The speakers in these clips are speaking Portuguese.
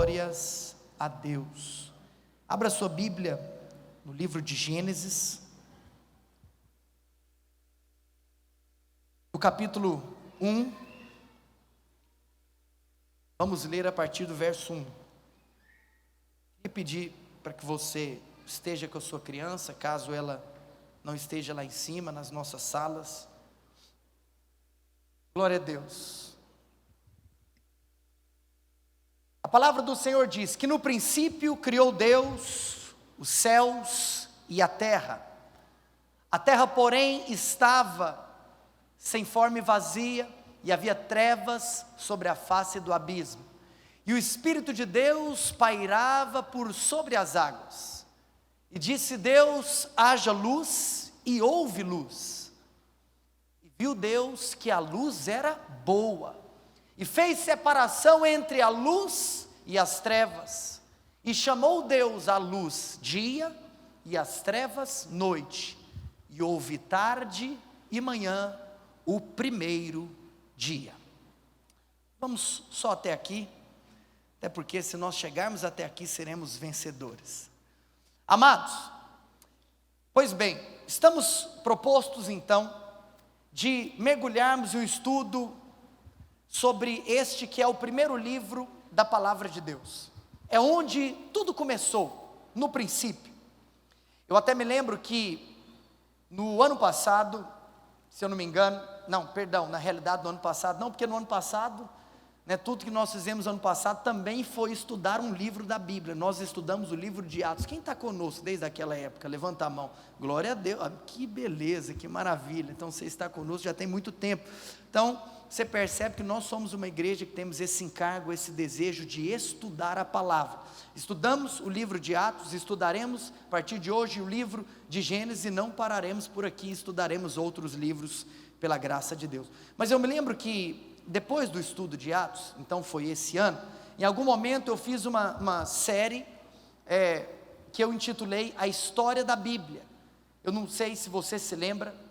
Glórias a Deus. Abra sua Bíblia no livro de Gênesis, no capítulo 1, vamos ler a partir do verso 1. E pedir para que você esteja com a sua criança, caso ela não esteja lá em cima, nas nossas salas. Glória a Deus. A palavra do Senhor diz que no princípio criou Deus os céus e a terra. A terra, porém, estava sem forma e vazia, e havia trevas sobre a face do abismo. E o Espírito de Deus pairava por sobre as águas. E disse Deus: haja luz, e houve luz. E viu Deus que a luz era boa, e fez separação entre a luz e as trevas. E chamou Deus a luz dia, e as trevas noite. E houve tarde e manhã, o primeiro dia. Vamos só até aqui, até porque se nós chegarmos até aqui, seremos vencedores. Amados, pois bem, estamos propostos então, de mergulharmos em um estudo sobre este que é o primeiro livro da palavra de Deus. É onde tudo começou, no princípio. Eu até me lembro que no ano passado, se eu não me engano, na realidade no ano passado, não, porque no ano passado, tudo que nós fizemos ano passado também foi estudar um livro da Bíblia. Nós estudamos o livro de Atos. Quem está conosco desde aquela época? Levanta a mão. Glória a Deus, que beleza, que maravilha. Então você está conosco já tem muito tempo. Então você percebe que nós somos uma igreja que temos esse encargo, esse desejo de estudar a palavra. Estudamos o livro de Atos, estudaremos a partir de hoje o livro de Gênesis, e não pararemos por aqui, estudaremos outros livros pela graça de Deus. Mas eu me lembro que depois do estudo de Atos, então foi esse ano, em algum momento eu fiz uma série que eu intitulei A História da Bíblia. Eu não sei se você se lembra,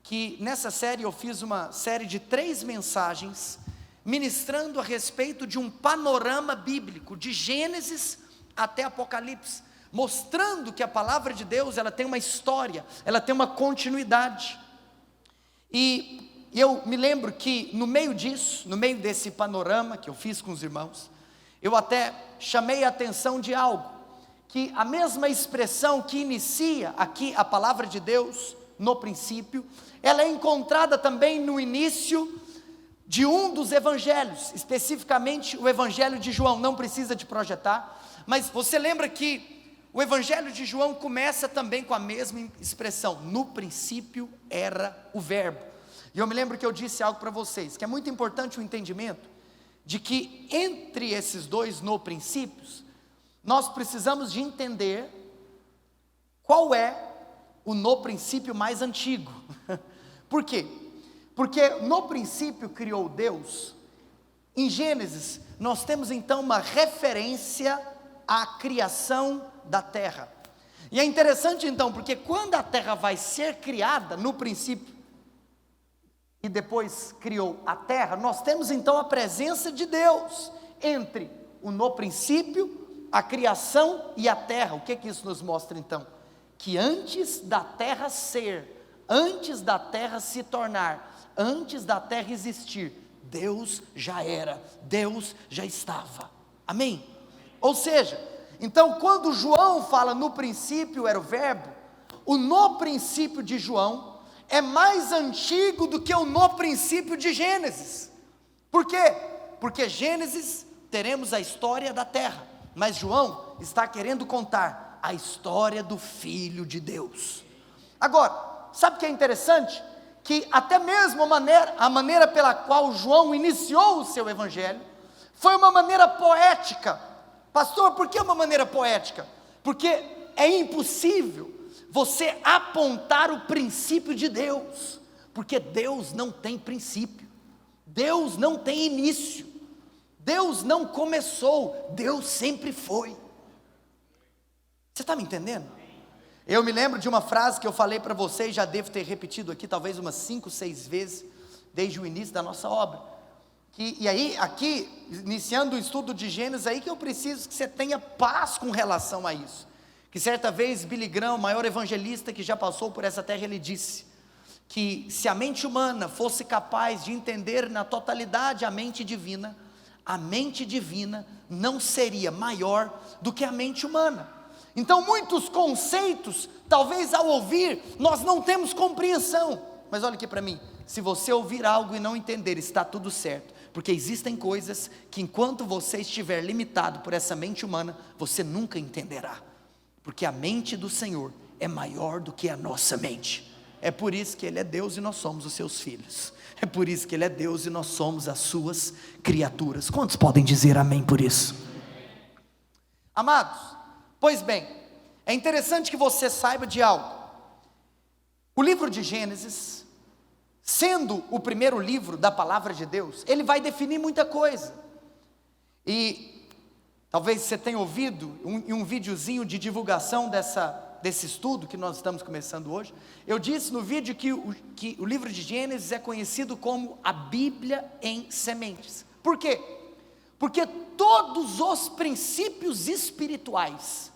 que nessa série eu fiz uma série de 3 mensagens, ministrando a respeito de um panorama bíblico, de Gênesis até Apocalipse, mostrando que a palavra de Deus, ela tem uma história, ela tem uma continuidade. E eu me lembro que no meio disso, no meio desse panorama que eu fiz com os irmãos, eu até chamei a atenção de algo, que a mesma expressão que inicia aqui a palavra de Deus, no princípio, ela é encontrada também no início de um dos evangelhos, especificamente o evangelho de João. Não precisa de projetar, mas você lembra que o evangelho de João começa também com a mesma expressão: no princípio era o verbo. E eu me lembro que eu disse algo para vocês, que é muito importante o entendimento, de que entre esses dois no princípios, nós precisamos de entender qual é o no princípio mais antigo. Por quê? Porque no princípio criou Deus. Em Gênesis, nós temos então uma referência à criação da terra. E é interessante então, porque quando a terra vai ser criada, no princípio, e depois criou a terra, nós temos então a presença de Deus entre o no princípio, a criação e a terra. O que isso nos mostra então? Que antes da terra ser, antes da terra se tornar, antes da terra existir, Deus já era, Deus já estava. Amém? Ou seja, então quando João fala no princípio era o verbo, o no princípio de João é mais antigo do que o no princípio de Gênesis. Por quê? Porque Gênesis teremos a história da terra, mas João está querendo contar a história do Filho de Deus. Agora, sabe o que é interessante? Que até mesmo a maneira pela qual João iniciou o seu evangelho, foi uma maneira poética. Pastor, por que uma maneira poética? Porque é impossível você apontar o princípio de Deus, porque Deus não tem princípio, Deus não tem início, Deus não começou, Deus sempre foi. Você está me entendendo? Eu me lembro de uma frase que eu falei para vocês, já devo ter repetido aqui talvez umas 5, 6 vezes, desde o início da nossa obra, e aí, aqui, iniciando o estudo de Gênesis, aí que eu preciso que você tenha paz com relação a isso. Que certa vez Billy Graham, o maior evangelista que já passou por essa terra, ele disse que se a mente humana fosse capaz de entender na totalidade a mente divina não seria maior do que a mente humana. Então muitos conceitos, talvez ao ouvir, nós não temos compreensão, mas olha aqui para mim, se você ouvir algo e não entender, está tudo certo, porque existem coisas que enquanto você estiver limitado por essa mente humana, você nunca entenderá, porque a mente do Senhor é maior do que a nossa mente. É por isso que Ele é Deus e nós somos os seus filhos. É por isso que Ele é Deus e nós somos as suas criaturas. Quantos podem dizer amém por isso? Amados, pois bem, é interessante que você saiba de algo. O livro de Gênesis, sendo o primeiro livro da palavra de Deus, ele vai definir muita coisa. E talvez você tenha ouvido um videozinho de divulgação desse estudo que nós estamos começando hoje. Eu disse no vídeo que o livro de Gênesis é conhecido como a Bíblia em sementes. Por quê? Porque todos os princípios espirituais,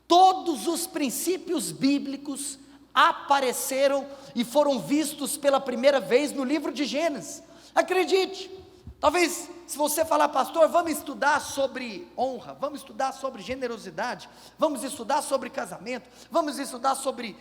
todos os princípios bíblicos apareceram e foram vistos pela primeira vez no livro de Gênesis. Acredite, talvez se você falar, pastor, vamos estudar sobre honra, vamos estudar sobre generosidade, vamos estudar sobre casamento, vamos estudar sobre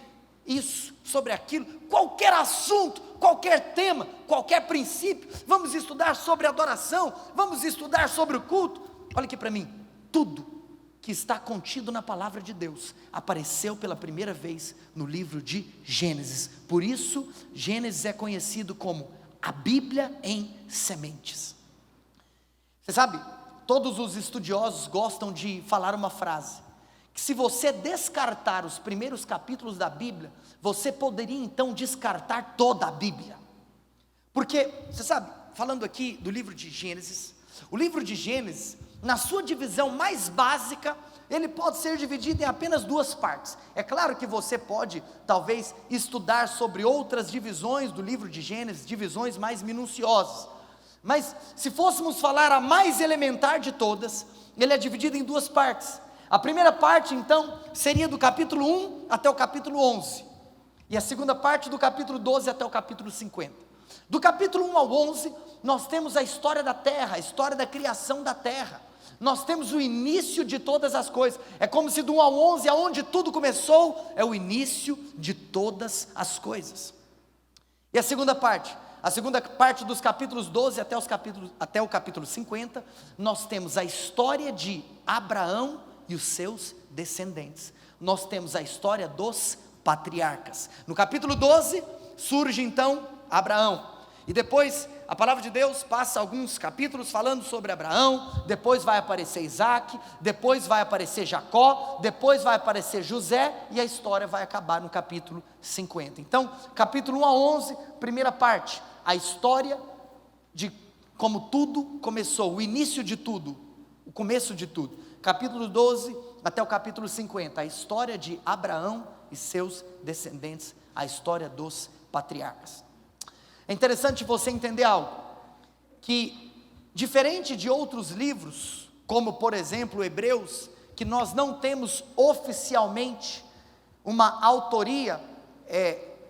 isso, sobre aquilo, qualquer assunto, qualquer tema, qualquer princípio, vamos estudar sobre adoração, vamos estudar sobre o culto. Olha aqui para mim, tudo que está contido na palavra de Deus apareceu pela primeira vez no livro de Gênesis. Por isso, Gênesis é conhecido como a Bíblia em sementes. Você sabe, todos os estudiosos gostam de falar uma frase, que se você descartar os primeiros capítulos da Bíblia, você poderia então descartar toda a Bíblia. Porque, você sabe, falando aqui do livro de Gênesis, o livro de Gênesis, na sua divisão mais básica, ele pode ser dividido em apenas duas partes. É claro que você pode, talvez, estudar sobre outras divisões do livro de Gênesis, divisões mais minuciosas. Mas, se fôssemos falar a mais elementar de todas, ele é dividido em duas partes. A primeira parte, então, seria do capítulo 1 até o capítulo 11. E a segunda parte do capítulo 12 até o capítulo 50. Do capítulo 1 ao 11, nós temos a história da terra, a história da criação da terra. Nós temos o início de todas as coisas. É como se do 1 ao 11, aonde tudo começou, é o início de todas as coisas. E a segunda parte dos capítulos 12 até o capítulo 50, nós temos a história de Abraão e os seus descendentes. Nós temos a história dos patriarcas. No capítulo 12, surge então Abraão. E depois a palavra de Deus passa alguns capítulos falando sobre Abraão, depois vai aparecer Isaac, depois vai aparecer Jacó, depois vai aparecer José, e a história vai acabar no capítulo 50. Então, capítulo 1 a 11, primeira parte, a história de como tudo começou, o início de tudo, o começo de tudo. Capítulo 12 até o capítulo 50, a história de Abraão e seus descendentes, a história dos patriarcas. É interessante você entender algo, que diferente de outros livros, como por exemplo Hebreus, que nós não temos oficialmente uma autoria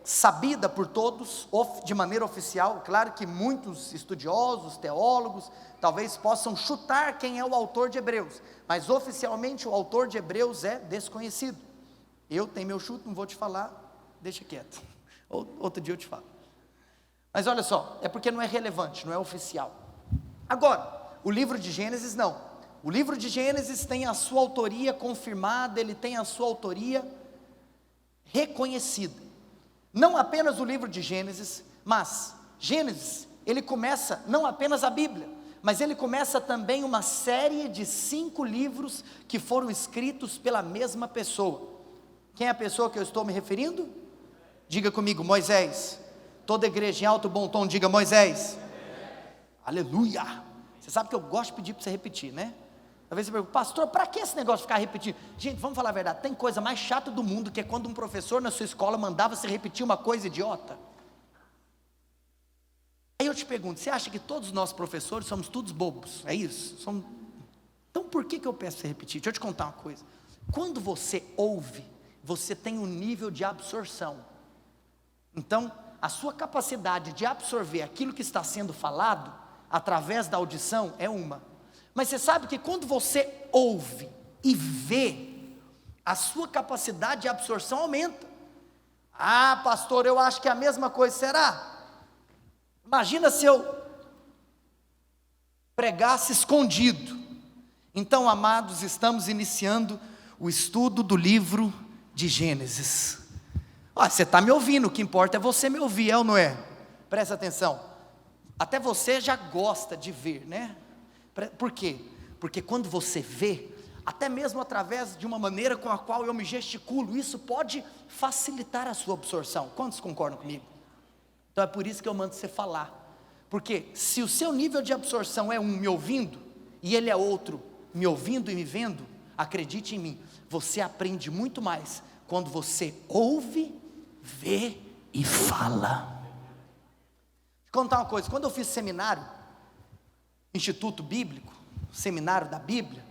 sabida por todos, de maneira oficial. Claro que muitos estudiosos, teólogos, talvez possam chutar quem é o autor de Hebreus, mas oficialmente o autor de Hebreus é desconhecido. Eu tenho meu chute, não vou te falar, deixa quieto, outro dia eu te falo. Mas olha só, é porque não é relevante, não é oficial. Agora, o livro de Gênesis não. O livro de Gênesis tem a sua autoria confirmada, ele tem a sua autoria reconhecida. Não apenas o livro de Gênesis, mas Gênesis, ele começa não apenas a Bíblia, mas ele começa também uma série de 5 livros que foram escritos pela mesma pessoa. Quem é a pessoa que eu estou me referindo? Diga comigo, Moisés. Toda igreja em alto bom tom, diga Moisés. Aleluia. Você sabe que eu gosto de pedir para você repetir, né? Talvez você pergunte, pastor, para que esse negócio de ficar repetindo? Gente, vamos falar a verdade, tem coisa mais chata do mundo, que é quando um professor na sua escola mandava você repetir uma coisa idiota. Aí eu te pergunto, você acha que todos nós professores somos todos bobos? É isso? Então por que eu peço você repetir? Deixa eu te contar uma coisa. Quando você ouve, você tem um nível de absorção. Então, a sua capacidade de absorver aquilo que está sendo falado, através da audição, é uma. Mas você sabe que quando você ouve e vê, a sua capacidade de absorção aumenta. Ah, pastor, eu acho que é a mesma coisa, será? Imagina se eu pregasse escondido. Então, amados, estamos iniciando o estudo do livro de Gênesis. Você está me ouvindo, o que importa é você me ouvir, é ou não é? Presta atenção. Até você já gosta de ver, né? Por quê? Porque quando você vê, até mesmo através de uma maneira com a qual eu me gesticulo, isso pode facilitar a sua absorção. Quantos concordam comigo? Então é por isso que eu mando você falar. Porque se o seu nível de absorção é um me ouvindo, e ele é outro me ouvindo e me vendo, acredite em mim, você aprende muito mais quando você ouve, vê e fala. Vou contar uma coisa, quando eu fiz seminário, Instituto Bíblico, seminário da Bíblia,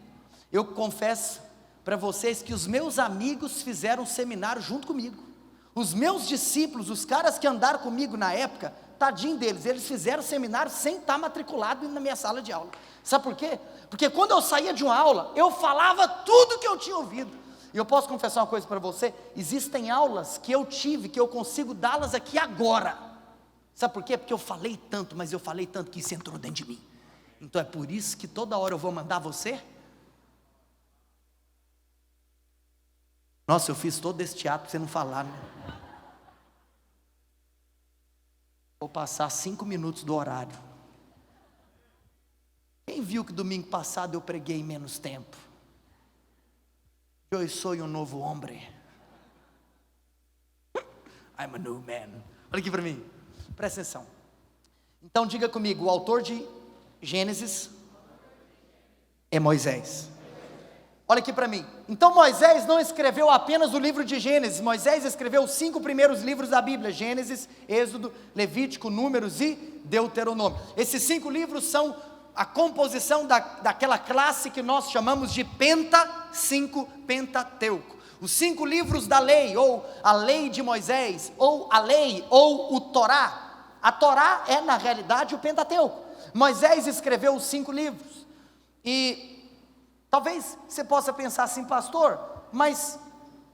eu confesso para vocês que os meus amigos fizeram seminário junto comigo. Os meus discípulos, os caras que andaram comigo na época, tadinho deles, eles fizeram seminário sem estar matriculado na minha sala de aula. Sabe por quê? Porque quando eu saía de uma aula, eu falava tudo que eu tinha ouvido. E eu posso confessar uma coisa para você, existem aulas que eu tive, que eu consigo dá-las aqui agora. Sabe por quê? Porque eu falei tanto, mas eu falei tanto que isso entrou dentro de mim. Então é por isso que toda hora eu vou mandar você. Nossa, eu fiz todo esse teatro para você não falar, né? Vou passar 5 minutos do horário. Quem viu que domingo passado eu preguei em menos tempo? Eu sou um novo homem. I'm a new man. Olha aqui para mim, presta atenção. Então diga comigo, o autor de Gênesis é Moisés. Olha aqui para mim, então Moisés não escreveu apenas o livro de Gênesis, Moisés escreveu os 5 primeiros livros da Bíblia, Gênesis, Êxodo, Levítico, Números e Deuteronômio. Esses 5 livros são a composição daquela classe que nós chamamos de Pentateuco. Os 5 livros da lei, ou a lei de Moisés, ou a lei, ou o Torá. A Torá é na realidade o Pentateuco. Moisés escreveu os 5 livros, e talvez você possa pensar assim, pastor, mas,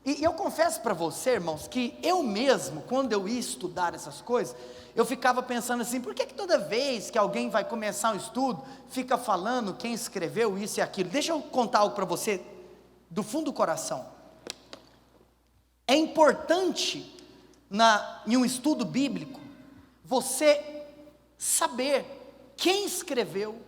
e eu confesso para você, irmãos, que eu mesmo, quando eu ia estudar essas coisas, eu ficava pensando assim, por que toda vez que alguém vai começar um estudo, fica falando quem escreveu isso e aquilo? Deixa eu contar algo para você, do fundo do coração. É importante, em um estudo bíblico, você saber quem escreveu,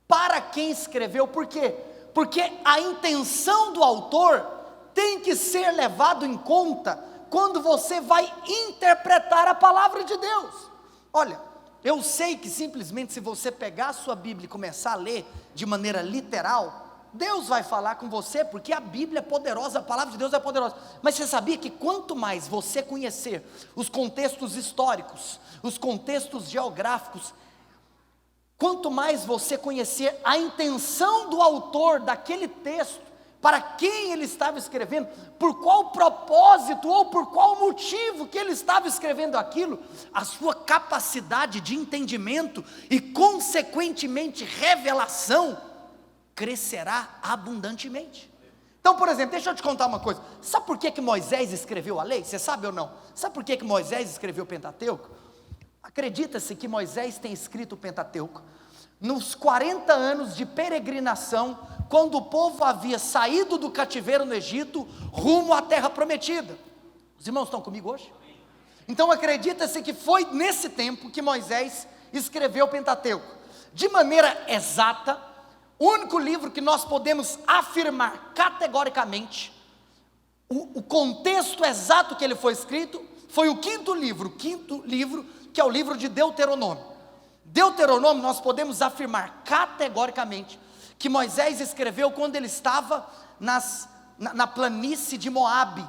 para quem escreveu, por quê? Porque a intenção do autor tem que ser levado em conta quando você vai interpretar a palavra de Deus. Olha, eu sei que simplesmente se você pegar a sua Bíblia e começar a ler de maneira literal, Deus vai falar com você, porque a Bíblia é poderosa, a palavra de Deus é poderosa. Mas você sabia que quanto mais você conhecer os contextos históricos, os contextos geográficos, quanto mais você conhecer a intenção do autor daquele texto, para quem ele estava escrevendo, por qual propósito ou por qual motivo que ele estava escrevendo aquilo, a sua capacidade de entendimento e consequentemente revelação crescerá abundantemente. Então, por exemplo, deixa eu te contar uma coisa, sabe por que Moisés escreveu a lei? Você sabe ou não? Sabe por que Moisés escreveu o Pentateuco? Acredita-se que Moisés tem escrito o Pentateuco nos 40 anos de peregrinação, quando o povo havia saído do cativeiro no Egito, rumo à terra prometida. Os irmãos estão comigo hoje? Então acredita-se que foi nesse tempo que Moisés escreveu o Pentateuco. De maneira exata, o único livro que nós podemos afirmar categoricamente, o contexto exato que ele foi escrito, foi o quinto livro, que é o livro de Deuteronômio. Deuteronômio nós podemos afirmar categoricamente que Moisés escreveu quando ele estava na planície de Moabe,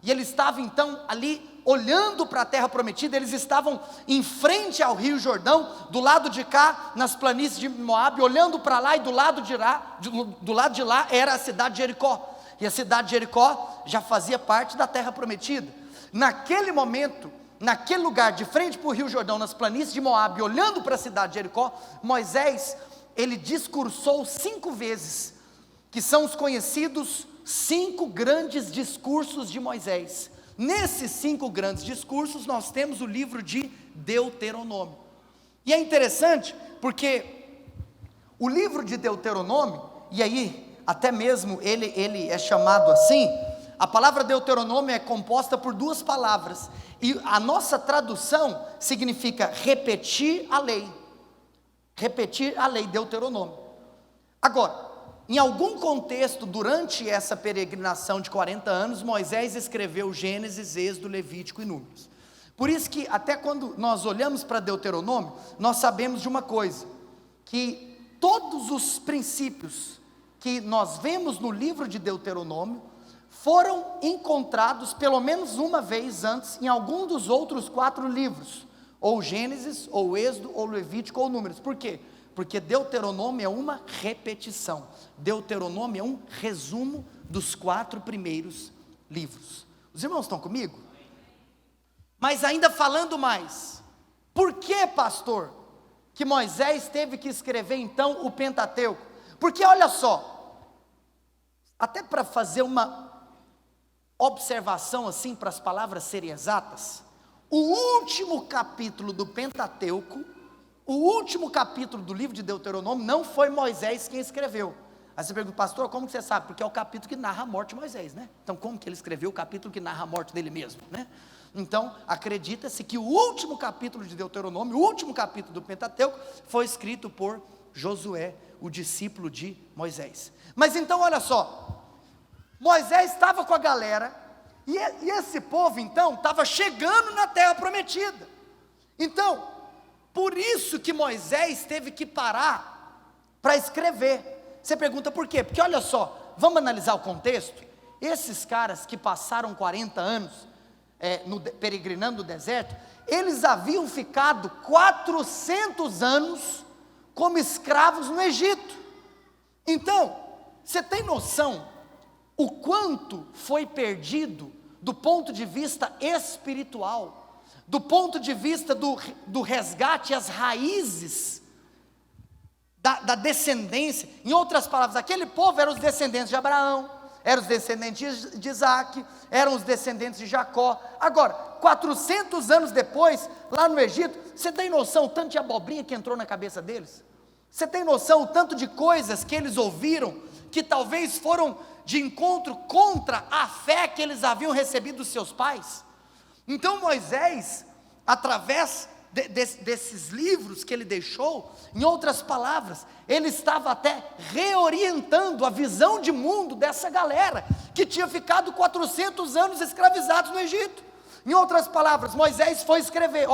e ele estava então ali olhando para a terra prometida, eles estavam em frente ao rio Jordão, do lado de cá, nas planícies de Moabe, olhando para lá, e do lado de lá era a cidade de Jericó, e a cidade de Jericó já fazia parte da terra prometida. Naquele momento, naquele lugar, de frente para o rio Jordão, nas planícies de Moabe, olhando para a cidade de Jericó, Moisés, ele discursou 5 vezes, que são os conhecidos 5 grandes discursos de Moisés. Nesses 5 grandes discursos, nós temos o livro de Deuteronômio. E é interessante, porque o livro de Deuteronômio, e aí, até mesmo ele é chamado assim, a palavra Deuteronômio é composta por 2 palavras, e a nossa tradução significa repetir a lei. Repetir a lei, Deuteronômio. Agora, em algum contexto, durante essa peregrinação de 40 anos, Moisés escreveu Gênesis, Êxodo, Levítico e Números. Por isso que, até quando nós olhamos para Deuteronômio, nós sabemos de uma coisa, que todos os princípios que nós vemos no livro de Deuteronômio, foram encontrados pelo menos uma vez antes, em algum dos outros 4 livros, ou Gênesis, ou Êxodo, ou Levítico, ou Números. Por quê? Porque Deuteronômio é uma repetição, Deuteronômio é um resumo dos 4 primeiros livros. Os irmãos estão comigo? Mas ainda falando mais, por que, pastor, que Moisés teve que escrever então o Pentateuco? Porque olha só, até para fazer uma observação assim, para as palavras serem exatas, o último capítulo do Pentateuco, o último capítulo do livro de Deuteronômio, não foi Moisés quem escreveu. Aí você pergunta, pastor, como que você sabe? Porque é o capítulo que narra a morte de Moisés, né? Então como que ele escreveu o capítulo que narra a morte dele mesmo, né? Então acredita-se que o último capítulo de Deuteronômio, o último capítulo do Pentateuco, foi escrito por Josué, o discípulo de Moisés. Mas então olha só, Moisés estava com a galera, e esse povo então estava chegando na terra prometida. Então, por isso que Moisés teve que parar para escrever. Você pergunta por quê? Porque olha só, vamos analisar o contexto. Esses caras que passaram 40 anos peregrinando no deserto, eles haviam ficado 400 anos como escravos no Egito. Então, você tem noção o quanto foi perdido do ponto de vista espiritual, do ponto de vista do resgate às raízes da descendência? Em outras palavras, aquele povo eram os descendentes de Abraão, eram os descendentes de Isaac, eram os descendentes de Jacó. Agora, 400 anos depois, lá no Egito, você tem noção o tanto de abobrinha que entrou na cabeça deles? Você tem noção o tanto de coisas que eles ouviram, que talvez foram de encontro contra a fé que eles haviam recebido dos seus pais? Então Moisés, através desses livros que ele deixou, em outras palavras, ele estava até reorientando a visão de mundo dessa galera, que tinha ficado 400 anos escravizados no Egito. Em outras palavras, Moisés foi escrever,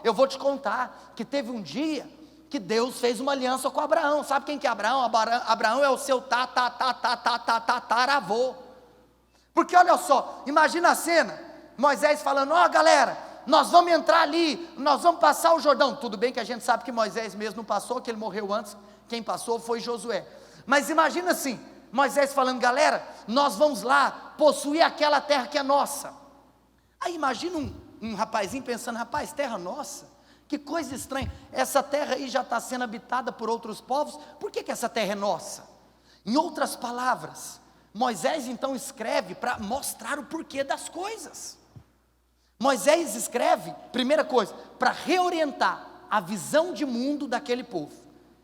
eu vou te contar, que teve um dia, que Deus fez uma aliança com Abraão. Sabe quem que é Abraão? Abraão é o seu tataravô. Porque olha só, imagina a cena, Moisés falando, galera, nós vamos entrar ali, nós vamos passar o Jordão. Tudo bem que a gente sabe que Moisés mesmo não passou, que ele morreu antes, quem passou foi Josué. Mas imagina assim, Moisés falando, galera, nós vamos lá, possuir aquela terra que é nossa. Aí imagina um rapazinho pensando, rapaz, terra nossa? Que coisa estranha, essa terra aí já está sendo habitada por outros povos, por que essa terra é nossa? Em outras palavras, Moisés então escreve para mostrar o porquê das coisas. Moisés escreve, primeira coisa, para reorientar a visão de mundo daquele povo.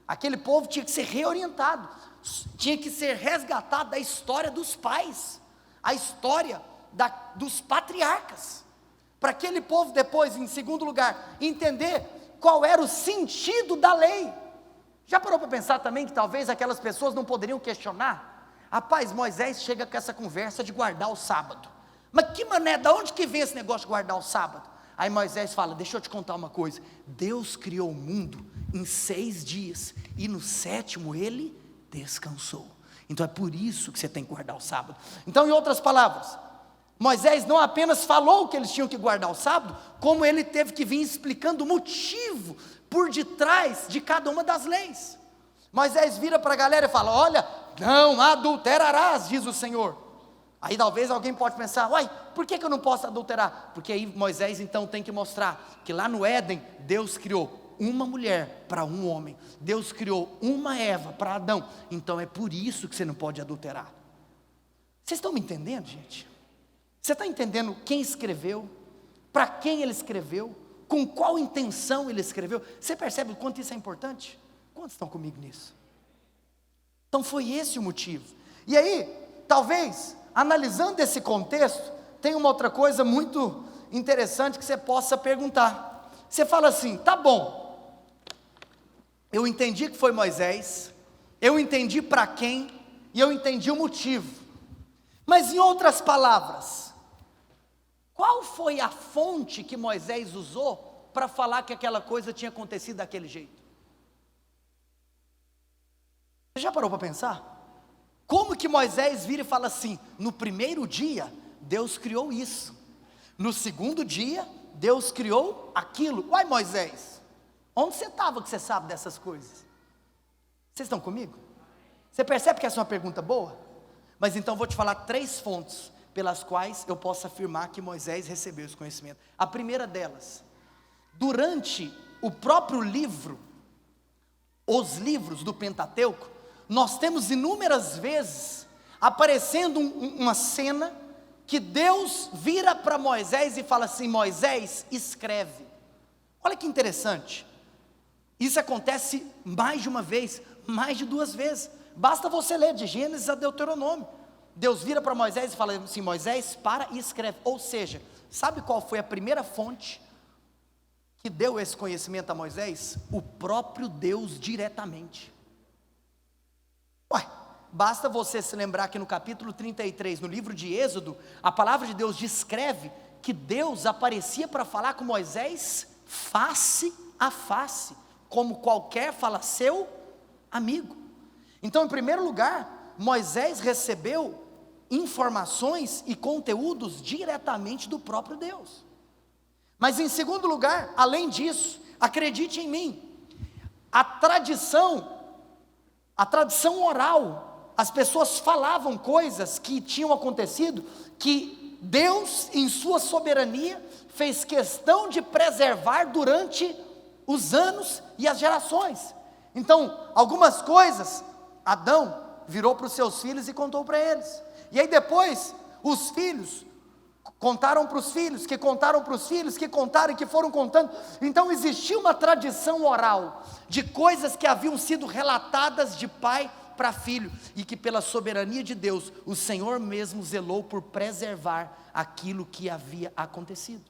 Aquele povo tinha que ser reorientado, tinha que ser resgatado da história dos pais, a história dos patriarcas, para aquele povo depois, em segundo lugar, entender qual era o sentido da lei. Já parou para pensar também que talvez aquelas pessoas não poderiam questionar? Rapaz, Moisés chega com essa conversa de guardar o sábado, mas que mané, da onde que vem esse negócio de guardar o sábado? Aí Moisés fala, deixa eu te contar uma coisa, Deus criou o mundo em 6 dias, e no 7º ele descansou, então é por isso que você tem que guardar o sábado. Então, em outras palavras, Moisés não apenas falou que eles tinham que guardar o sábado, como ele teve que vir explicando o motivo por detrás de cada uma das leis. Moisés vira para a galera e fala: olha, não adulterarás, diz o Senhor. Aí talvez alguém pode pensar: uai, por que eu não posso adulterar? Porque aí Moisés então tem que mostrar que lá no Éden, Deus criou uma mulher para um homem, Deus criou uma Eva para Adão, então é por isso que você não pode adulterar. Vocês estão me entendendo, gente? Você está entendendo quem escreveu, para quem ele escreveu, com qual intenção ele escreveu? Você percebe o quanto isso é importante? Quantos estão comigo nisso? Então foi esse o motivo. E aí, talvez, analisando esse contexto, tem uma outra coisa muito interessante que você possa perguntar. Você fala assim: tá bom, eu entendi que foi Moisés, eu entendi para quem, e eu entendi o motivo. Mas em outras palavras, qual foi a fonte que Moisés usou para falar que aquela coisa tinha acontecido daquele jeito? Você já parou para pensar? Como que Moisés vira e fala assim: no primeiro dia, Deus criou isso. No segundo dia, Deus criou aquilo. Uai, Moisés, onde você estava que você sabe dessas coisas? Vocês estão comigo? Você percebe que essa é uma pergunta boa? Mas então vou te falar 3 fontes pelas quais eu posso afirmar que Moisés recebeu esse conhecimento. A primeira delas, durante o próprio livro, os livros do Pentateuco, nós temos inúmeras vezes aparecendo uma cena que Deus vira para Moisés e fala assim: Moisés, escreve. Olha que interessante, isso acontece mais de uma vez, mais de 2 vezes, basta você ler de Gênesis a Deuteronômio. Deus vira para Moisés e fala assim: Moisés, para e escreve. Ou seja, sabe qual foi a primeira fonte que deu esse conhecimento a Moisés? O próprio Deus diretamente. Ué, basta você se lembrar que no capítulo 33, no livro de Êxodo, a palavra de Deus descreve que Deus aparecia para falar com Moisés face a face, como qualquer fala seu amigo. Então, em primeiro lugar, Moisés recebeu informações e conteúdos diretamente do próprio Deus. Mas em segundo lugar, além disso, acredite em mim, a tradição oral, as pessoas falavam coisas que tinham acontecido, que Deus, em sua soberania, fez questão de preservar durante os anos e as gerações. Então, algumas coisas, Adão virou para os seus filhos e contou para eles. E aí depois, os filhos contaram para os filhos, que contaram para os filhos, que contaram e que foram contando. Então existia uma tradição oral, de coisas que haviam sido relatadas de pai para filho, e que pela soberania de Deus, o Senhor mesmo zelou por preservar aquilo que havia acontecido.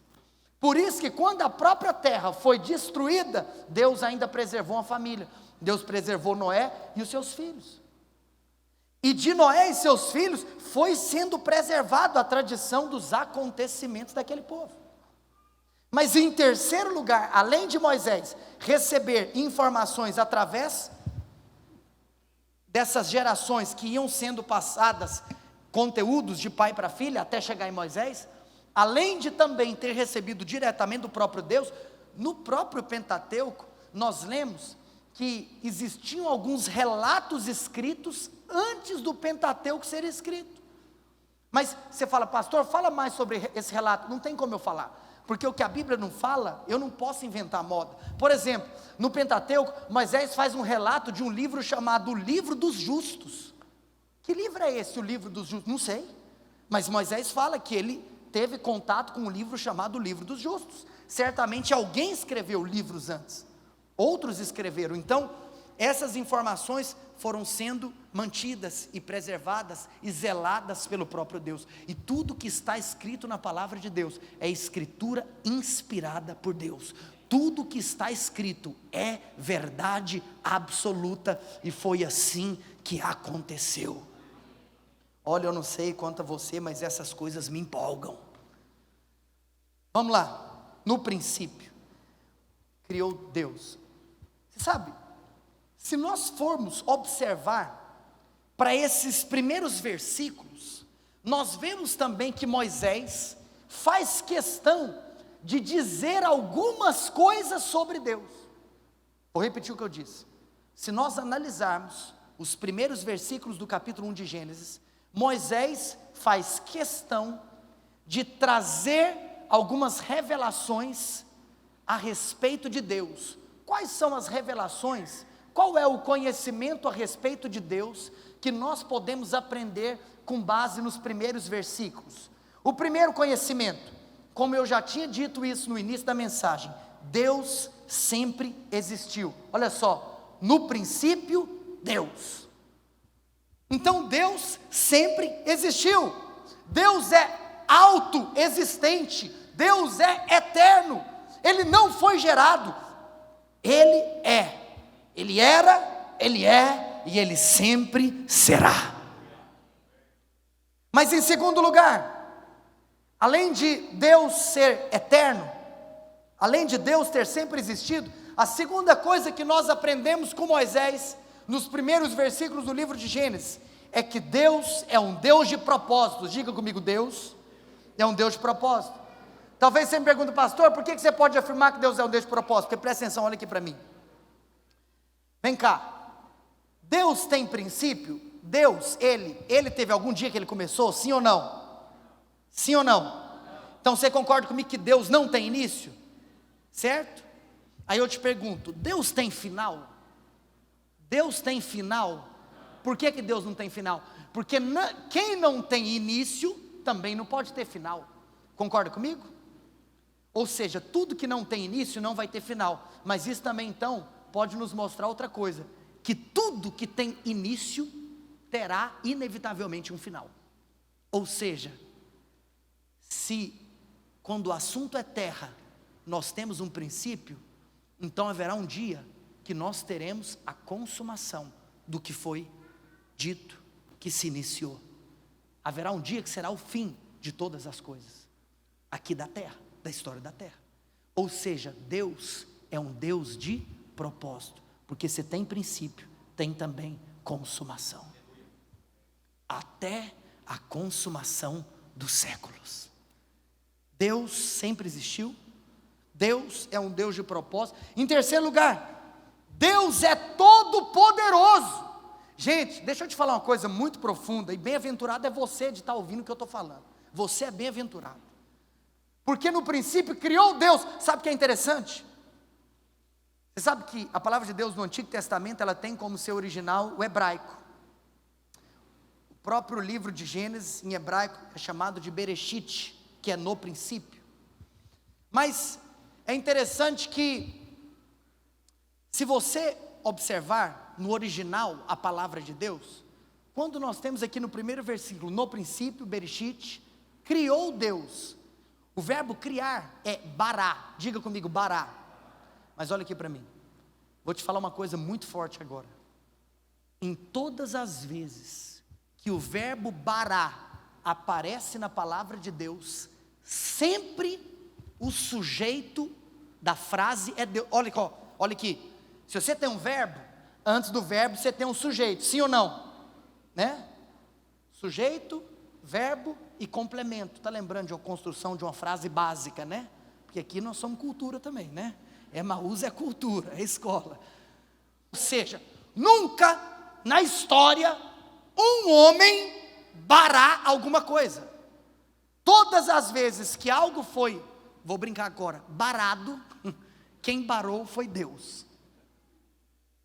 Por isso que quando a própria terra foi destruída, Deus ainda preservou uma família. Deus preservou Noé e os seus filhos. E de Noé e seus filhos foi sendo preservado a tradição dos acontecimentos daquele povo. Mas em terceiro lugar, além de Moisés receber informações através dessas gerações que iam sendo passadas, conteúdos de pai para filha, até chegar em Moisés, além de também ter recebido diretamente do próprio Deus, no próprio Pentateuco, nós lemos que existiam alguns relatos escritos antes do Pentateuco ser escrito. Mas você fala: pastor, fala mais sobre esse relato. Não tem como eu falar, porque o que a Bíblia não fala, eu não posso inventar moda. Por exemplo, no Pentateuco, Moisés faz um relato de um livro chamado o Livro dos Justos. Que livro é esse, o Livro dos Justos? Não sei, mas Moisés fala que ele teve contato com um livro chamado o Livro dos Justos. Certamente alguém escreveu livros antes, outros escreveram. Então, essas informações foram sendo mantidas e preservadas e zeladas pelo próprio Deus. E tudo que está escrito na palavra de Deus é escritura inspirada por Deus. Tudo que está escrito é verdade absoluta, e foi assim que aconteceu. Olha, eu não sei quanto a você, mas essas coisas me empolgam. Vamos lá. No princípio, criou Deus. Você sabe, se nós formos observar para esses primeiros versículos, nós vemos também que Moisés faz questão de dizer algumas coisas sobre Deus. Vou repetir o que eu disse. Se nós analisarmos os primeiros versículos do capítulo 1 de Gênesis, Moisés faz questão de trazer algumas revelações a respeito de Deus. Quais são as revelações? Qual é o conhecimento a respeito de Deus que nós podemos aprender com base nos primeiros versículos? O primeiro conhecimento, como eu já tinha dito isso no início da mensagem, Deus sempre existiu. Olha só, no princípio, Deus. Então Deus sempre existiu. Deus é autoexistente. Deus é eterno. Ele não foi gerado. Ele é. Ele era, Ele é e Ele sempre será. Mas em segundo lugar, além de Deus ser eterno, além de Deus ter sempre existido, a segunda coisa que nós aprendemos com Moisés, nos primeiros versículos do livro de Gênesis, é que Deus é um Deus de propósitos. Diga comigo, Deus é um Deus de propósito. Talvez você me pergunte, pastor, por que você pode afirmar que Deus é um Deus de propósito? Porque presta atenção, olha aqui para mim. Vem cá, Deus tem princípio? Deus, Ele teve algum dia que Ele começou, sim ou não? Sim ou não? Então você concorda comigo que Deus não tem início? Certo? Aí eu te pergunto, Deus tem final? Deus tem final? Por que Deus não tem final? Porque quem não tem início, também não pode ter final. Concorda comigo? Ou seja, tudo que não tem início não vai ter final. Mas isso também então pode nos mostrar outra coisa, que tudo que tem início terá inevitavelmente um final. Ou seja, se quando o assunto é terra, nós temos um princípio, então haverá um dia que nós teremos a consumação do que foi dito, que se iniciou. Haverá um dia que será o fim de todas as coisas, aqui da terra, da história da terra. Ou seja, Deus é um Deus de propósito, porque se tem princípio, tem também consumação, até a consumação dos séculos. Deus sempre existiu, Deus é um Deus de propósito. Em terceiro lugar, Deus é todo poderoso. Gente, deixa eu te falar uma coisa muito profunda, e bem-aventurado é você de estar ouvindo o que eu estou falando. Você é bem-aventurado, porque no princípio criou Deus. Sabe o que é interessante? Você sabe que a palavra de Deus no Antigo Testamento, ela tem como seu original o hebraico. O próprio livro de Gênesis em hebraico é chamado de Bereshit, que é no princípio. Mas é interessante que, se você observar no original a palavra de Deus, quando nós temos aqui no primeiro versículo, no princípio, Bereshit, criou Deus. O verbo criar é bará. Diga comigo, bará. Mas olha aqui para mim, vou te falar uma coisa muito forte agora. Em todas as vezes que o verbo bará aparece na palavra de Deus, sempre o sujeito da frase é Deus. Olha aqui, se você tem um verbo, antes do verbo você tem um sujeito, sim ou não? Né? Sujeito, verbo e complemento. Está lembrando de uma construção de uma frase básica, né? Porque aqui nós somos cultura também, né? Emaús é cultura, é escola. Ou seja, nunca na história um homem bará alguma coisa. Todas as vezes que algo foi, vou brincar agora, barado, quem barou foi Deus.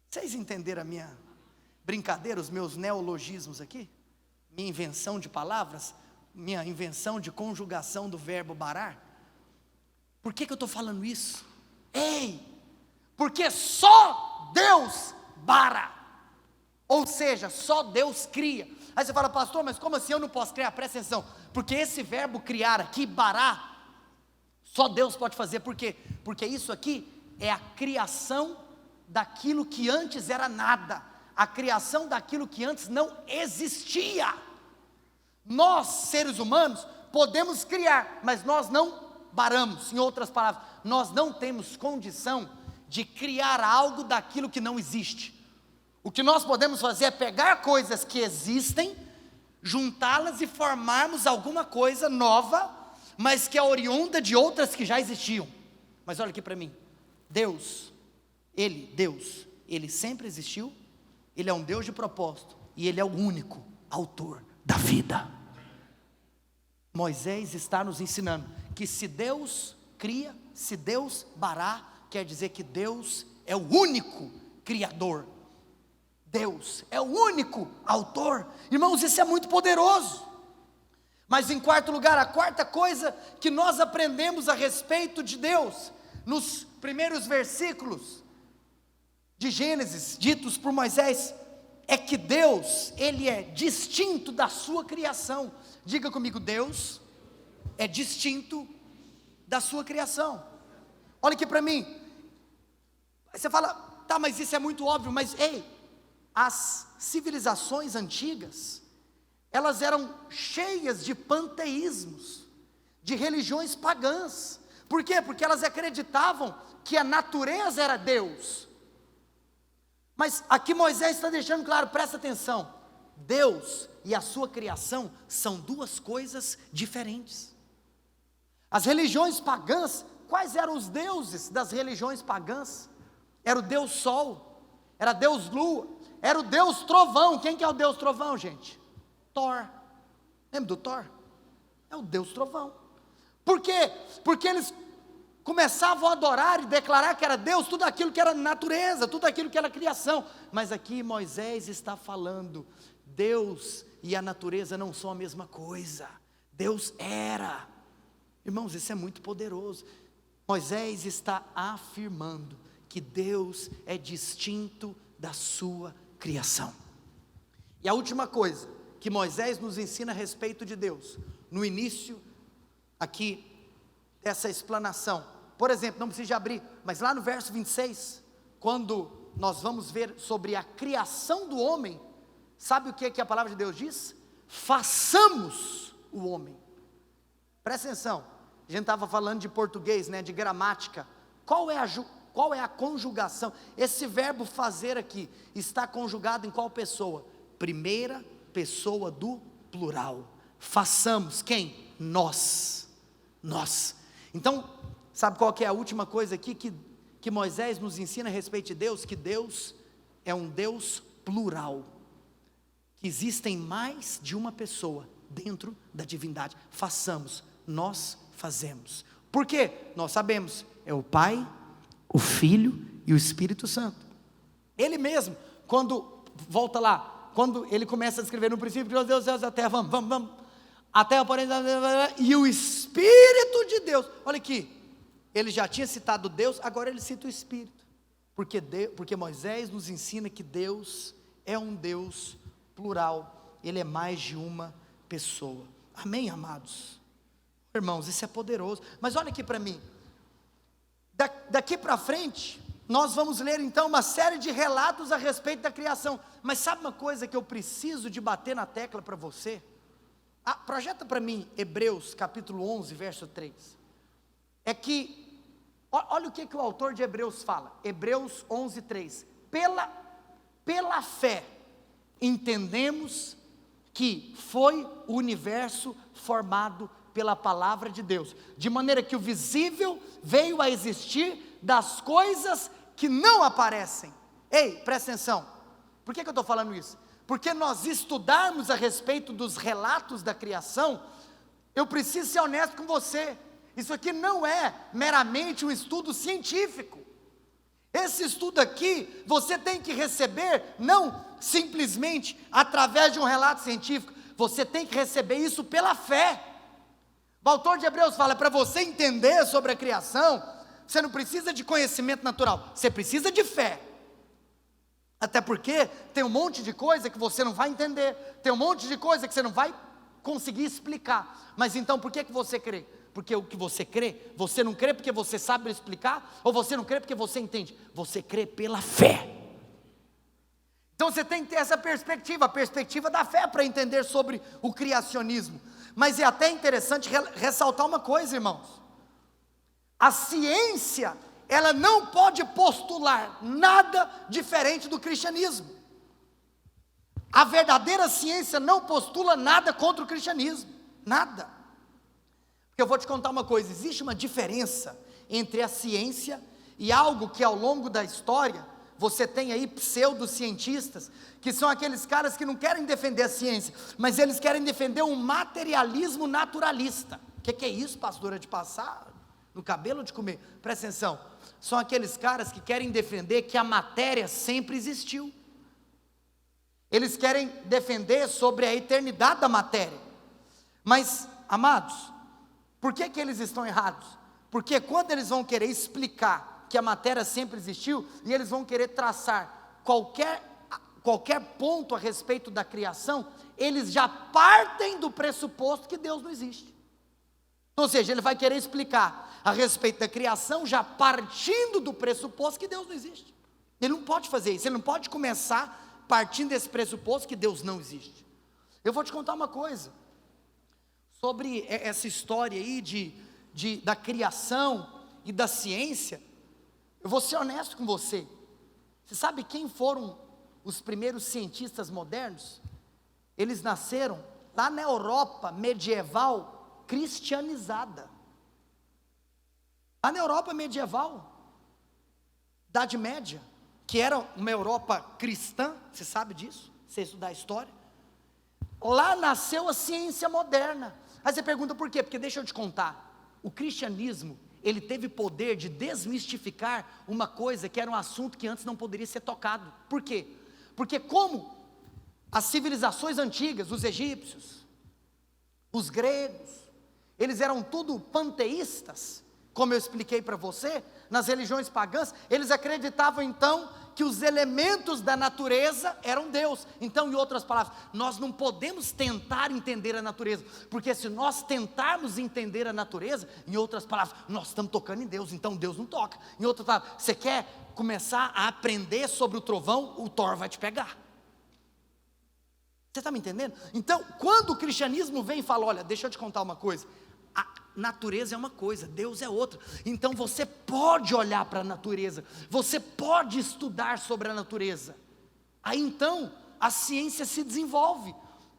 Vocês entenderam a minha brincadeira, os meus neologismos aqui? Minha invenção de palavras, minha invenção de conjugação do verbo barar? Por que eu estou falando isso? Ei, porque só Deus bara, ou seja, só Deus cria. Aí você fala, pastor, mas como assim eu não posso criar? Presta atenção, porque esse verbo criar aqui, barar, só Deus pode fazer. Por quê? Porque isso aqui é a criação daquilo que antes era nada, a criação daquilo que antes não existia. Nós, seres humanos, podemos criar, mas nós não baramos. Em outras palavras, nós não temos condição de criar algo daquilo que não existe. O que nós podemos fazer é pegar coisas que existem, juntá-las e formarmos alguma coisa nova, mas que é oriunda de outras que já existiam. Mas olha aqui para mim, Deus, Ele sempre existiu, Ele é um Deus de propósito, e Ele é o único autor da vida. Moisés está nos ensinando que se Deus cria, se Deus bará, quer dizer que Deus é o único criador. Deus é o único autor. Irmãos, isso é muito poderoso. Mas em quarto lugar, a quarta coisa que nós aprendemos a respeito de Deus, nos primeiros versículos de Gênesis, ditos por Moisés, é que Deus, Ele é distinto da sua criação. Diga comigo, Deus é distinto da sua criação. Olha aqui para mim. Você fala, tá, mas isso é muito óbvio, mas ei, as civilizações antigas, elas eram cheias de panteísmos, de religiões pagãs. Por quê? Porque elas acreditavam que a natureza era Deus. Mas aqui Moisés está deixando claro, presta atenção, Deus e a sua criação são duas coisas diferentes. As religiões pagãs, quais eram os deuses das religiões pagãs? Era o Deus Sol, era Deus Lua, era o Deus Trovão. Quem que é o Deus Trovão, gente? Thor. Lembra do Thor? É o Deus Trovão. Por quê? Porque eles começavam a adorar e declarar que era Deus, tudo aquilo que era natureza, tudo aquilo que era criação. Mas aqui Moisés está falando, Deus e a natureza não são a mesma coisa. Deus era. Irmãos, isso é muito poderoso. Moisés está afirmando que Deus é distinto da sua criação. E a última coisa que Moisés nos ensina a respeito de Deus, no início aqui dessa explanação, por exemplo, não precisa abrir, mas lá no verso 26, quando nós vamos ver sobre a criação do homem, sabe o que a palavra de Deus diz? Façamos o homem. Presta atenção, a gente estava falando de português, né, de gramática. Qual é a conjugação? Esse verbo fazer aqui está conjugado em qual pessoa? Primeira pessoa do plural. Façamos, quem? Nós. Então, sabe qual que é a última coisa aqui que Moisés nos ensina a respeito de Deus? Que Deus é um Deus plural, que existem mais de uma pessoa dentro da divindade. Façamos, nós fazemos. Por quê? Nós sabemos, é o Pai, o Filho e o Espírito Santo. Ele mesmo, quando, volta lá, quando ele começa a descrever no princípio, Deus deu os céus e a terra, vamos, a terra porém, e o Espírito de Deus, olha aqui, ele já tinha citado Deus, agora ele cita o Espírito, porque Moisés nos ensina que Deus é um Deus plural, Ele é mais de uma pessoa, amém, amados? Irmãos, isso é poderoso, mas olha aqui para mim, daqui para frente, nós vamos ler então uma série de relatos a respeito da criação, mas sabe uma coisa que eu preciso de bater na tecla para você? Projeta para mim Hebreus capítulo 11 verso 3, é que, olha o que o autor de Hebreus fala, Hebreus 11, 3, pela fé, entendemos que foi o universo formado pela palavra de Deus, de maneira que o visível veio a existir das coisas que não aparecem. Ei, presta atenção, por que eu estou falando isso? Porque nós estudarmos a respeito dos relatos da criação, eu preciso ser honesto com você, isso aqui não é meramente um estudo científico, esse estudo aqui, você tem que receber, não simplesmente através de um relato científico, você tem que receber isso pela fé. O autor de Hebreus fala, para você entender sobre a criação, você não precisa de conhecimento natural, você precisa de fé. Até porque tem um monte de coisa que você não vai entender, tem um monte de coisa que você não vai conseguir explicar. Mas então por que você crê? Porque o que você crê, você não crê porque você sabe explicar, ou você não crê porque você entende, você crê pela fé. Então você tem que ter essa perspectiva, a perspectiva da fé para entender sobre o criacionismo. Mas é até interessante ressaltar uma coisa, irmãos, a ciência, ela não pode postular nada diferente do cristianismo. A verdadeira ciência não postula nada contra o cristianismo, nada. Porque eu vou te contar uma coisa, existe uma diferença entre a ciência e algo que ao longo da história, você tem aí pseudocientistas, que são aqueles caras que não querem defender a ciência, mas eles querem defender um materialismo naturalista. O que é isso, pastor? É de passar no cabelo ou de comer? Presta atenção, são aqueles caras que querem defender que a matéria sempre existiu. Eles querem defender sobre a eternidade da matéria. Mas, amados, por que eles estão errados? Porque quando eles vão querer explicar que a matéria sempre existiu, e eles vão querer traçar qualquer ponto a respeito da criação, eles já partem do pressuposto que Deus não existe. Ou seja, ele vai querer explicar a respeito da criação, já partindo do pressuposto que Deus não existe. Ele não pode fazer isso, ele não pode começar partindo desse pressuposto que Deus não existe. Eu vou te contar uma coisa, sobre essa história aí da criação e da ciência. Eu vou ser honesto com você. Você sabe quem foram os primeiros cientistas modernos? Eles nasceram lá na Europa medieval, cristianizada. Lá na Europa medieval, Idade Média, que era uma Europa cristã, você sabe disso? Você estudar a história. Lá nasceu a ciência moderna. Aí você pergunta por quê? Porque deixa eu te contar, o cristianismo, ele teve poder de desmistificar uma coisa que era um assunto que antes não poderia ser tocado. Por quê? Porque como as civilizações antigas, os egípcios, os gregos, eles eram tudo panteístas, como eu expliquei para você, nas religiões pagãs, eles acreditavam então que os elementos da natureza eram Deus. Então, em outras palavras, nós não podemos tentar entender a natureza, porque se nós tentarmos entender a natureza, em outras palavras, nós estamos tocando em Deus, então Deus não toca. Em outras palavras, você quer começar a aprender sobre o trovão, o Thor vai te pegar. Você está me entendendo? Então, quando o cristianismo vem e fala, olha, deixa eu te contar uma coisa, a natureza é uma coisa, Deus é outra. Então você pode olhar para a natureza, você pode estudar sobre a natureza. Aí então a ciência se desenvolve.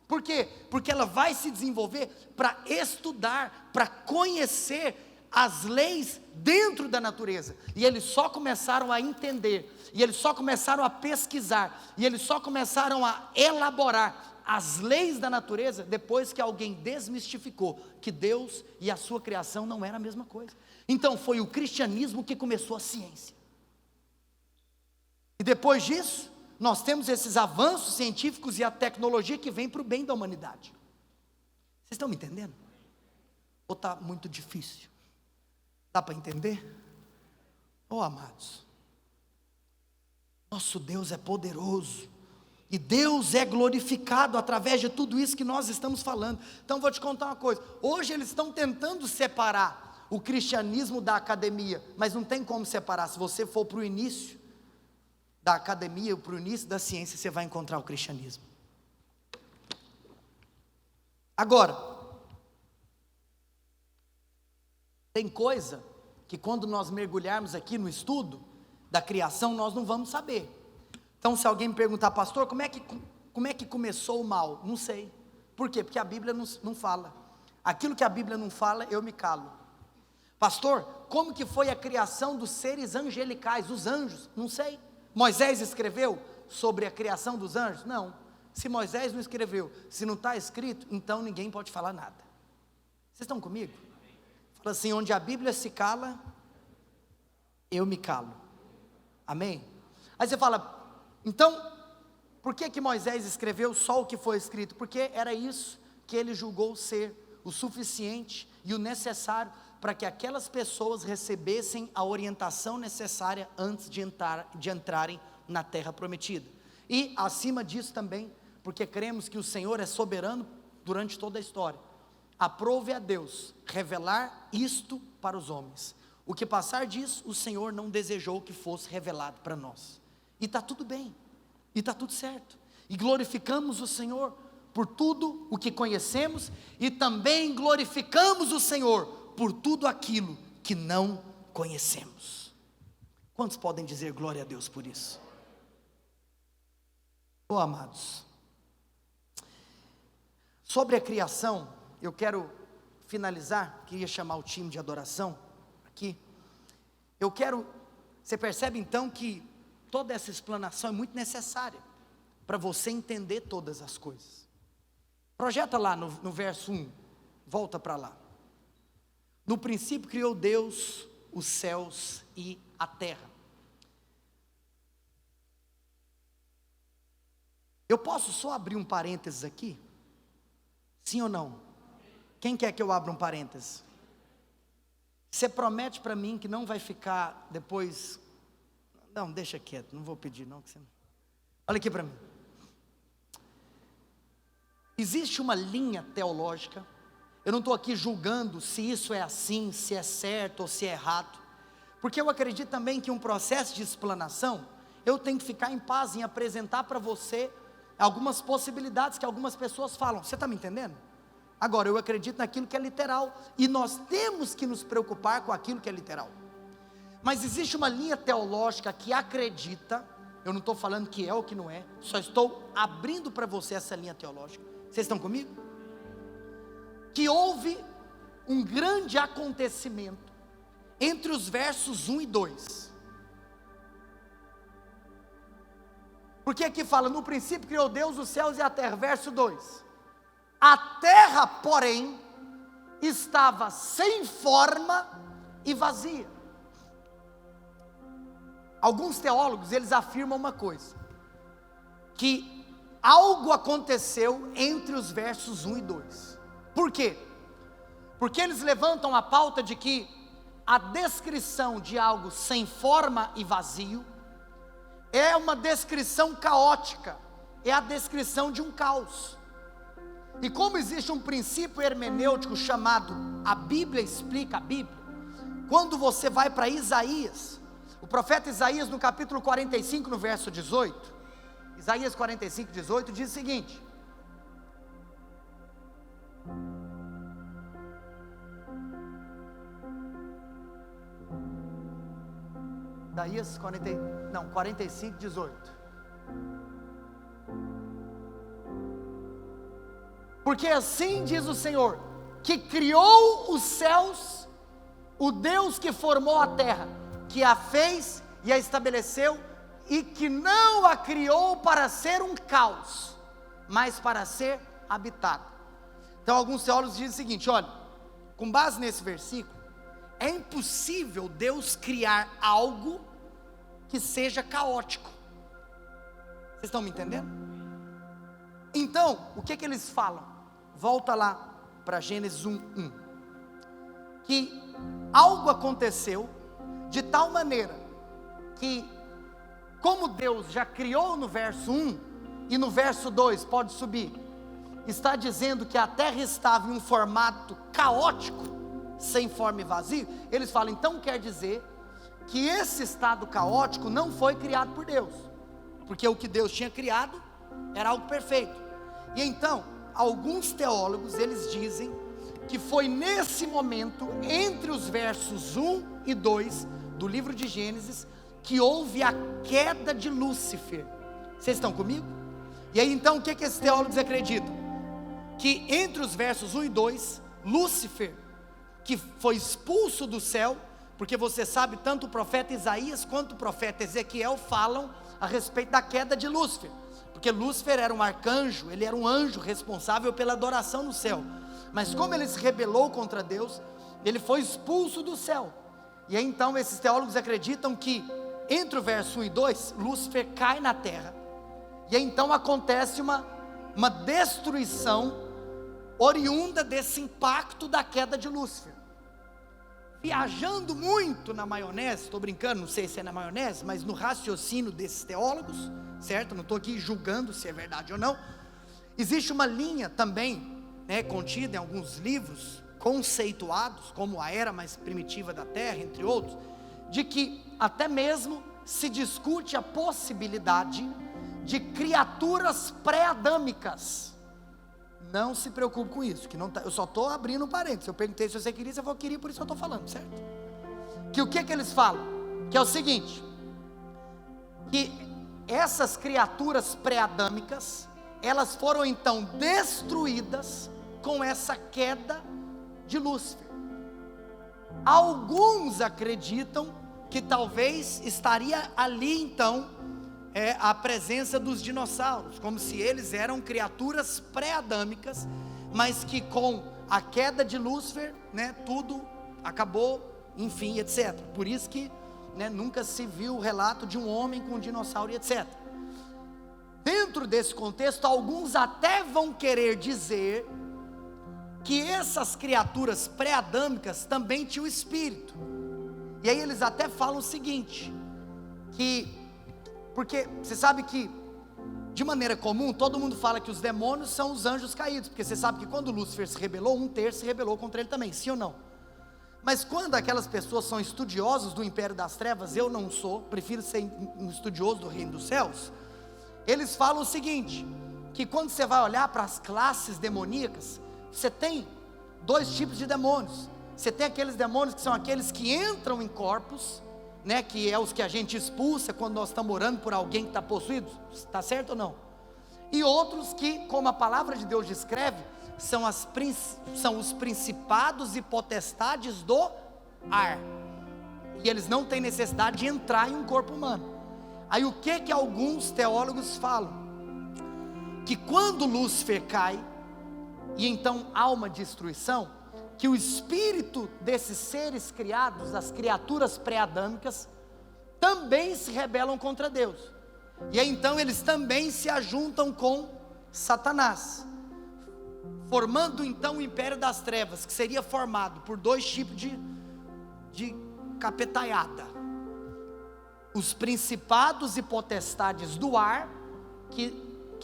Por quê? Porque ela vai se desenvolver para estudar, para conhecer as leis dentro da natureza. E eles só começaram a entender, e eles só começaram a pesquisar, e eles só começaram a elaborar as leis da natureza, depois que alguém desmistificou que Deus e a sua criação não era a mesma coisa. Então foi o cristianismo que começou a ciência. E depois disso, nós temos esses avanços científicos e a tecnologia que vem para o bem da humanidade. Vocês estão me entendendo? Ou está muito difícil? Dá para entender? Oh, amados, nosso Deus é poderoso. E Deus é glorificado através de tudo isso que nós estamos falando. Então vou te contar uma coisa, hoje eles estão tentando separar o cristianismo da academia, mas não tem como separar. Se você for para o início da academia, para o início da ciência, você vai encontrar o cristianismo. Agora, tem coisa que quando nós mergulharmos aqui no estudo da criação, nós não vamos saber. Então se alguém me perguntar, pastor, como é que começou o mal? Não sei. Por quê? Porque a Bíblia não fala. Aquilo que a Bíblia não fala, eu me calo. Pastor, como que foi a criação dos seres angelicais, os anjos? Não sei. Moisés escreveu sobre a criação dos anjos? Não. Se Moisés não escreveu, se não está escrito, então ninguém pode falar nada. Vocês estão comigo? Fala assim, onde a Bíblia se cala, eu me calo. Amém? Aí você fala, então, por que Moisés escreveu só o que foi escrito? Porque era isso que ele julgou ser o suficiente e o necessário para que aquelas pessoas recebessem a orientação necessária antes de entrarem na terra prometida. E acima disso também, porque cremos que o Senhor é soberano durante toda a história. Aprove a Deus revelar isto para os homens. O que passar disso, o Senhor não desejou que fosse revelado para nós. E está tudo bem, e está tudo certo, e glorificamos o Senhor por tudo o que conhecemos, e também glorificamos o Senhor por tudo aquilo que não conhecemos. Quantos podem dizer glória a Deus por isso? Oh, amados, Sobre a criação, eu quero finalizar, queria chamar o time de adoração aqui. Você percebe então que toda essa explanação é muito necessária para você entender todas as coisas. Projeta lá no verso 1, volta para lá. No princípio criou Deus os céus e a terra. Eu posso só abrir um parênteses aqui? Sim ou não? Quem quer que eu abra um parênteses? Você promete para mim que não vai ficar depois... Não, deixa quieto, não vou pedir não. Olha aqui para mim. Existe uma linha teológica. Eu não estou aqui julgando se isso é assim, se é certo ou se é errado. Porque eu acredito também que um processo de explanação, eu tenho que ficar em paz em apresentar para você algumas possibilidades que algumas pessoas falam. Você está me entendendo? Agora, eu acredito naquilo que é literal, e nós temos que nos preocupar com aquilo que é literal. Mas existe uma linha teológica que acredita, eu não estou falando que é ou que não é, só estou abrindo para você essa linha teológica. Vocês estão comigo? Que houve um grande acontecimento entre os versos 1 e 2. Porque aqui fala, no princípio criou Deus os céus e a terra, verso 2. A terra, porém, estava sem forma e vazia. Alguns teólogos, eles afirmam uma coisa, que algo aconteceu entre os versos 1 e 2. Por quê? Porque eles levantam a pauta de que a descrição de algo sem forma e vazio é uma descrição caótica, é a descrição de um caos. E como existe um princípio hermenêutico chamado a Bíblia explica a Bíblia, quando você vai para Isaías, o profeta Isaías no capítulo 45, no verso 18, Isaías 45, 18, diz o seguinte: Isaías 45, 18. Porque assim diz o Senhor, que criou os céus, o Deus que formou a terra, que a fez e a estabeleceu, e que não a criou para ser um caos, mas para ser habitada. Então alguns teólogos dizem o seguinte, olha, com base nesse versículo, é impossível Deus criar algo que seja caótico. Vocês estão me entendendo? Então, o que eles falam? Volta lá para Gênesis 1:1. Que algo aconteceu de tal maneira que, como Deus já criou no verso 1 e no verso 2, pode subir, está dizendo que a terra estava em um formato caótico, sem forma e vazio, eles falam, então quer dizer que esse estado caótico não foi criado por Deus, porque o que Deus tinha criado era algo perfeito. E então, alguns teólogos, eles dizem que foi nesse momento, entre os versos 1 e 2 do livro de Gênesis, que houve a queda de Lúcifer. Vocês estão comigo? E aí então, o que esses teólogos acreditam? Que entre os versos 1 e 2, Lúcifer, que foi expulso do céu, porque você sabe, tanto o profeta Isaías quanto o profeta Ezequiel falam a respeito da queda de Lúcifer, porque Lúcifer era um arcanjo, ele era um anjo responsável pela adoração no céu, mas como ele se rebelou contra Deus, ele foi expulso do céu. E aí então esses teólogos acreditam que entre o verso 1 e 2, Lúcifer cai na terra, e aí então acontece uma destruição oriunda desse impacto da queda de Lúcifer. Viajando muito na maionese, estou brincando, não sei se é na maionese, mas no raciocínio desses teólogos, certo? Não estou aqui julgando se é verdade ou não. Existe uma linha também, contida em alguns livros conceituados, como a era mais primitiva da Terra, entre outros, de que até mesmo se discute a possibilidade de criaturas pré-adâmicas. Não se preocupe com isso, que não tá, eu só estou abrindo um parênteses. Eu perguntei se você queria, você falou que queria, por isso eu estou falando, certo? Que o que eles falam? Que é o seguinte, que essas criaturas pré-adâmicas, elas foram então destruídas com essa queda de Lúcifer. Alguns acreditam que talvez estaria ali então a presença dos dinossauros, como se eles eram criaturas pré-adâmicas, mas que com a queda de Lúcifer, tudo acabou, enfim, etc. Por isso que nunca se viu o relato de um homem com um dinossauro, etc. Dentro desse contexto, alguns até vão querer dizer que essas criaturas pré-adâmicas também tinham espírito. E aí eles até falam o seguinte, porque você sabe que, de maneira comum, todo mundo fala que os demônios são os anjos caídos, porque você sabe que quando Lúcifer se rebelou, um terço se rebelou contra ele também, sim ou não? Mas quando aquelas pessoas são estudiosos do império das trevas, eu não sou, prefiro ser um estudioso do reino dos céus, eles falam o seguinte, que quando você vai olhar para as classes demoníacas, você tem dois tipos de demônios. Você tem aqueles demônios que são aqueles que entram em corpos, que é os que a gente expulsa quando nós estamos orando por alguém que está possuído, está certo ou não? E outros que, como a palavra de Deus descreve, são os principados e potestades do ar, e eles não têm necessidade de entrar em um corpo humano. Aí o que alguns teólogos falam? Que quando Lúcifer cai, e então há uma destruição, que o espírito desses seres criados, as criaturas pré-adâmicas, também se rebelam contra Deus, e aí então eles também se ajuntam com Satanás, formando então o império das trevas, que seria formado por dois tipos de capetaiada: os principados e potestades do ar, que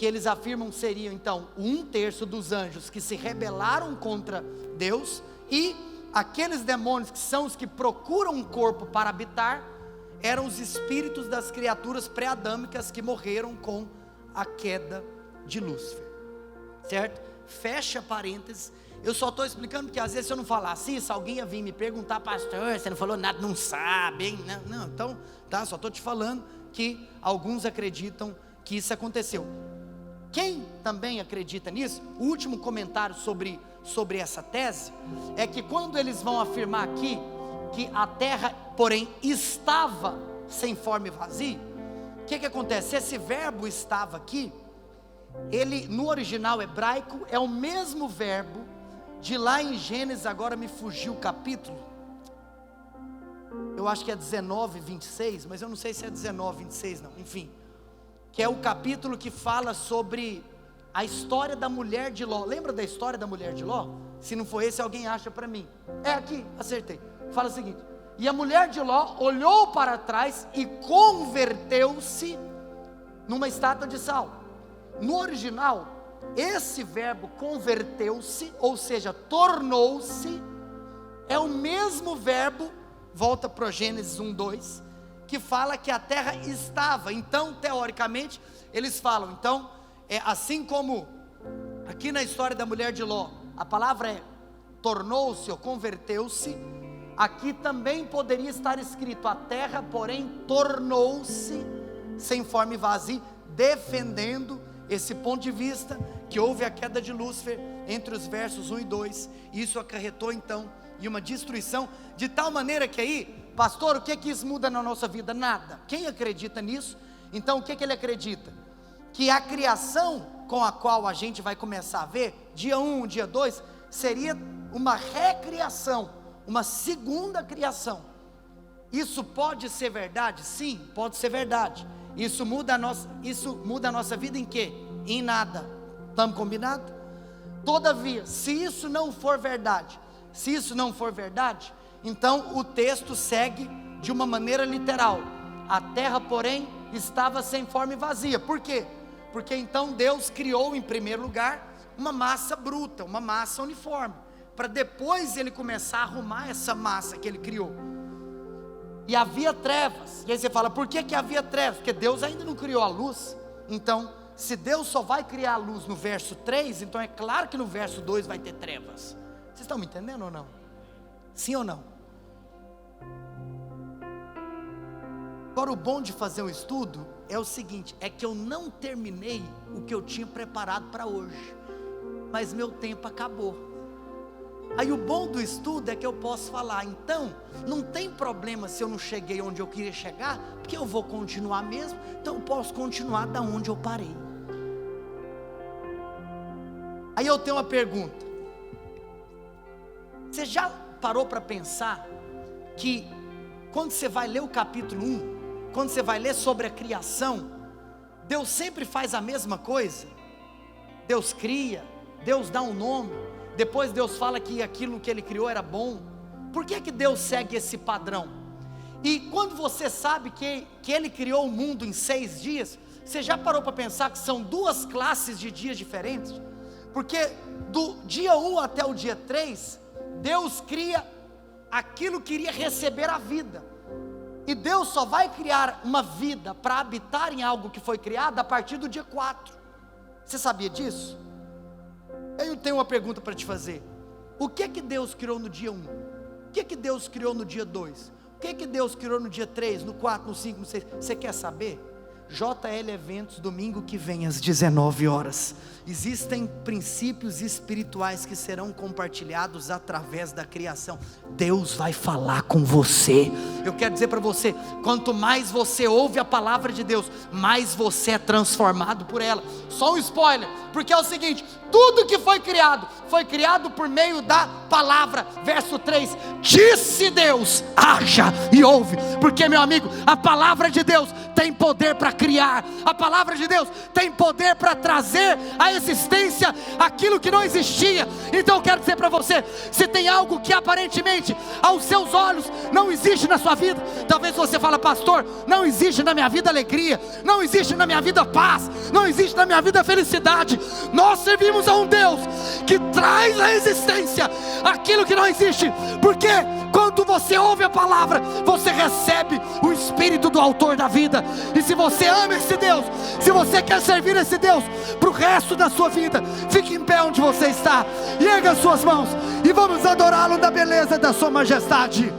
eles afirmam seriam então um terço dos anjos que se rebelaram contra Deus, e aqueles demônios que são os que procuram um corpo para habitar, eram os espíritos das criaturas pré-adâmicas que morreram com a queda de Lúcifer, certo? Fecha parênteses. Eu só estou explicando porque às vezes se eu não falasse isso, alguém ia vir me perguntar: pastor, você não falou nada, não sabe, hein? Não, então, tá, só estou te falando que alguns acreditam que isso aconteceu. Quem também acredita nisso, o último comentário sobre essa tese, é que quando eles vão afirmar aqui, que a terra, porém, estava sem forma e vazia, o que acontece? Esse verbo estava aqui, ele no original hebraico é o mesmo verbo de lá em Gênesis, agora me fugiu o capítulo, eu acho que é 19, 26, mas eu não sei se é 19, 26 não, enfim, que é o capítulo que fala sobre a história da mulher de Ló. Lembra da história da mulher de Ló? Se não for esse, alguém acha para mim. É aqui, acertei. Fala o seguinte: e a mulher de Ló olhou para trás e converteu-se numa estátua de sal. No original, esse verbo converteu-se, ou seja, tornou-se, é o mesmo verbo, volta para Gênesis 1:2, que fala que a terra estava. Então, teoricamente, eles falam, então, assim como aqui na história da mulher de Ló, a palavra é tornou-se ou converteu-se, aqui também poderia estar escrito: a terra, porém, tornou-se sem forma e vazia, defendendo esse ponto de vista, que houve a queda de Lúcifer entre os versos 1 e 2, e isso acarretou então em uma destruição, de tal maneira que aí, pastor, o que isso muda na nossa vida? Nada. Quem acredita nisso? Então o que ele acredita? Que a criação com a qual a gente vai começar a ver, dia 1, dia 2, seria uma recriação, uma segunda criação. Isso pode ser verdade? Sim, pode ser verdade. Isso muda a nossa vida em quê? Em nada. Estamos combinados? Todavia, se isso não for verdade, então o texto segue de uma maneira literal: a terra, porém, estava sem forma e vazia. Por quê? Porque então Deus criou em primeiro lugar uma massa bruta, uma massa uniforme, para depois ele começar a arrumar essa massa que ele criou. E havia trevas. E aí você fala: por que havia trevas? Porque Deus ainda não criou a luz. Então, se Deus só vai criar a luz no verso 3, então é claro que no verso 2 vai ter trevas. Vocês estão me entendendo ou não? Sim ou não? Agora, o bom de fazer um estudo é o seguinte, é que eu não terminei o que eu tinha preparado para hoje, mas meu tempo acabou. Aí o bom do estudo é que eu posso falar, então, não tem problema se eu não cheguei onde eu queria chegar, porque eu vou continuar mesmo, então eu posso continuar da onde eu parei. Aí eu tenho uma pergunta, você já parou para pensar, que quando você vai ler o capítulo 1, quando você vai ler sobre a criação, Deus sempre faz a mesma coisa, Deus cria, Deus dá um nome, depois Deus fala que aquilo que Ele criou era bom. Por que Deus segue esse padrão? E quando você sabe que Ele criou o mundo em 6 dias, você já parou para pensar que são 2 classes de dias diferentes? Porque do dia 1 até o dia 3, Deus cria aquilo que iria receber a vida, e Deus só vai criar uma vida para habitar em algo que foi criado a partir do dia 4, você sabia disso? Eu tenho uma pergunta para te fazer, o que Deus criou no dia 1? O que Deus criou no dia 2? O que Deus criou no dia 3, no 4, no 5, no 6, você quer saber? JL Eventos, domingo que vem às 19 horas, existem princípios espirituais que serão compartilhados através da criação. Deus vai falar com você. Eu quero dizer para você, quanto mais você ouve a palavra de Deus, mais você é transformado por ela. Só um spoiler, porque é o seguinte, tudo que foi criado por meio da palavra. Verso 3, disse Deus, haja e ouve, porque meu amigo, a palavra de Deus tem poder para criar, a palavra de Deus tem poder para trazer à existência aquilo que não existia. Então eu quero dizer para você, se tem algo que aparentemente aos seus olhos não existe na sua vida, talvez você fale, pastor, não existe na minha vida alegria, não existe na minha vida paz, não existe na minha vida felicidade. Nós servimos a um Deus que traz à existência aquilo que não existe, porque quando você ouve a palavra, você recebe o Espírito do autor da vida. E se você ama esse Deus, se você quer servir esse Deus para o resto da sua vida, fique em pé onde você está, e erga as suas mãos, e vamos adorá-lo na beleza da sua majestade.